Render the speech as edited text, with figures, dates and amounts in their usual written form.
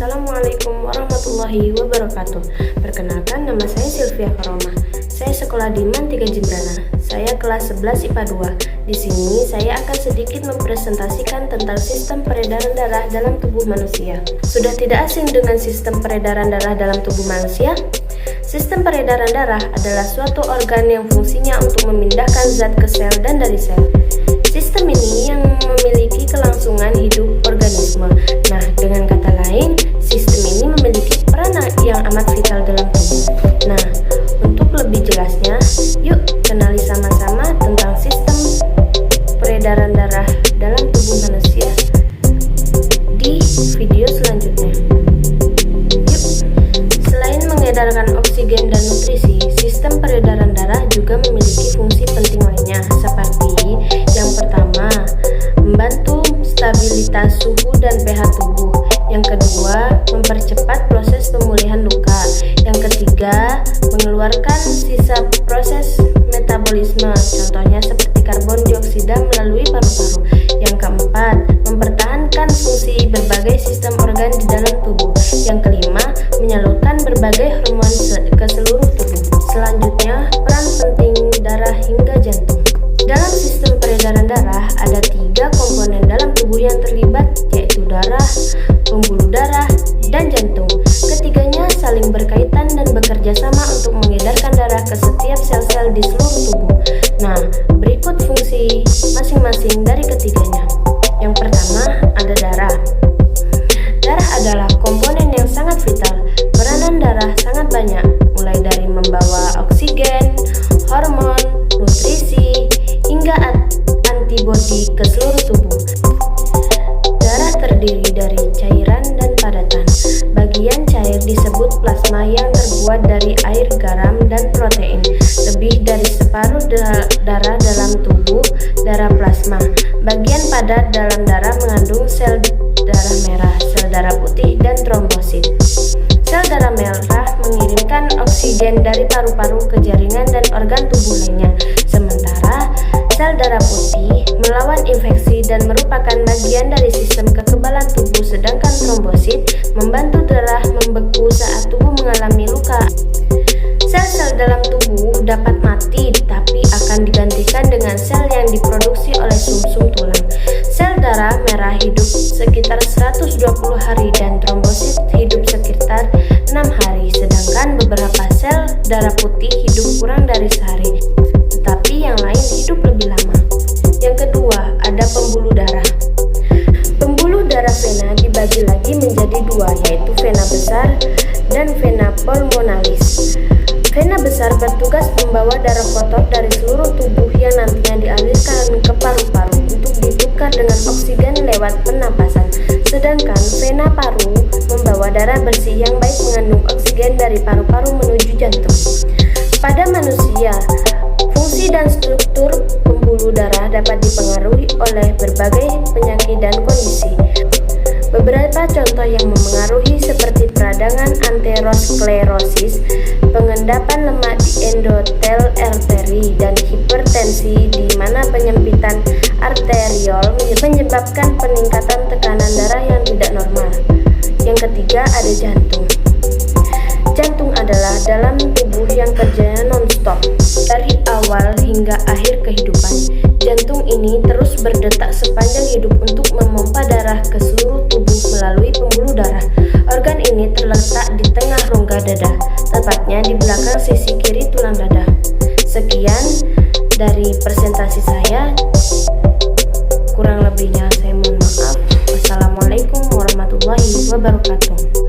Assalamualaikum warahmatullahi wabarakatuh. Perkenalkan, nama saya Sylvia Karoma. Saya sekolah di MAN 3 Jembrana. Saya kelas 11 IPA 2. Di sini saya akan sedikit mempresentasikan tentang sistem peredaran darah dalam tubuh manusia. Sudah tidak asing dengan sistem peredaran darah dalam tubuh manusia? Sistem peredaran darah adalah suatu organ yang fungsinya untuk memindahkan zat ke sel dan dari sel. Sistem ini yang memiliki kelangsungan hidup organisme. Nah, dengan kata lain, sistem ini memiliki peran yang amat vital dalam tubuh. Nah, untuk lebih jelasnya, yuk kenali sama-sama tentang sistem peredaran darah dalam tubuh manusia di video selanjutnya. Yuk, selain mengedarkan oksigen dan nutrisi, sistem peredaran darah juga memiliki fungsi penting lainnya, seperti yang pertama, membantu stabilitas suhu dan pH tubuh. Yang kedua, mempercepat proses pemulihan luka. Yang ketiga, mengeluarkan sisa proses metabolisme, contohnya seperti karbon dioksida melalui paru-paru. Yang keempat, mempertahankan fungsi berbagai sistem organ di dalam tubuh. Yang kelima, menyalurkan berbagai hormon ke seluruh tubuh. Selanjutnya, peran penting darah hingga jantung. Dalam sistem peredaran darah, ada 3 komponen dalam tubuh yang terlibat, yaitu darah, pembuluh darah, dan jantung. Ketiganya saling berkaitan dan bekerja sama untuk mengedarkan darah ke setiap sel-sel di seluruh tubuh. Nah, berikut fungsi masing-masing dari ketiganya. Yang pertama, ada darah. Darah adalah komponen yang sangat vital. Peranan darah sangat banyak, mulai dari membawa oksigen, hormon, nutrisi, hingga antibodi ke seluruh tubuh. Darah terdiri dari cairan dan padatan. Bagian cair disebut plasma yang terbuat dari air, garam, dan protein. Lebih dari separuh darah dalam tubuh darah plasma. Bagian padat dalam darah mengandung sel darah merah, sel darah putih, dan trombosit. Sel darah merah mengirimkan oksigen dari paru-paru ke jaringan dan organ tubuh lainnya. Sementara sel darah putih melawan infeksi dan merupakan bagian dari sistem kekebalan tubuh, sedangkan trombosit membantu darah membeku saat tubuh mengalami luka. Sel-sel dalam tubuh dapat mati, tapi akan digantikan dengan sel yang diproduksi oleh sumsum tulang. Sel darah merah hidup sekitar 120 hari dan trombosit hidup sekitar 6 hari, sedangkan beberapa sel darah putih hidup kurang dari sehari, tetapi yang lain hidup lebih lama. Yang kedua, ada pembuluh darah. Pembuluh darah vena dibagi lagi menjadi 2, yaitu vena besar dan vena pulmonalis. Vena besar bertugas membawa darah kotor dari seluruh tubuh yang nantinya dialirkan ke paru-paru untuk ditukar dengan oksigen lewat pernapasan. Sedangkan vena paru membawa darah bersih yang baik mengandung oksigen dari paru-paru menuju jantung. Pada manusia, fungsi dan struktur pembuluh darah dapat dipengaruhi oleh berbagai penyakit dan kondisi. Beberapa contoh yang memengaruhi seperti peradangan aterosklerosis, pengendapan lemak di endotel arteri, dan hipertensi di mana penyempitan arteriol menyebabkan peningkatan tekanan darah yang tidak normal. Yang ketiga, ada jantung. Jantung adalah dalam tubuh yang kerjanya non-stop. Dari awal hingga akhir kehidupan, jantung ini terus berdetak sepanjang hidup untuk memompa darah ke seluruh tubuh melalui pembuluh darah. Organ ini terletak di tengah rongga dada, tepatnya di belakang sisi kiri tulang dada. Sekian dari presentasi saya. Kurang lebihnya saya mohon maaf. Wassalamualaikum warahmatullahi wabarakatuh.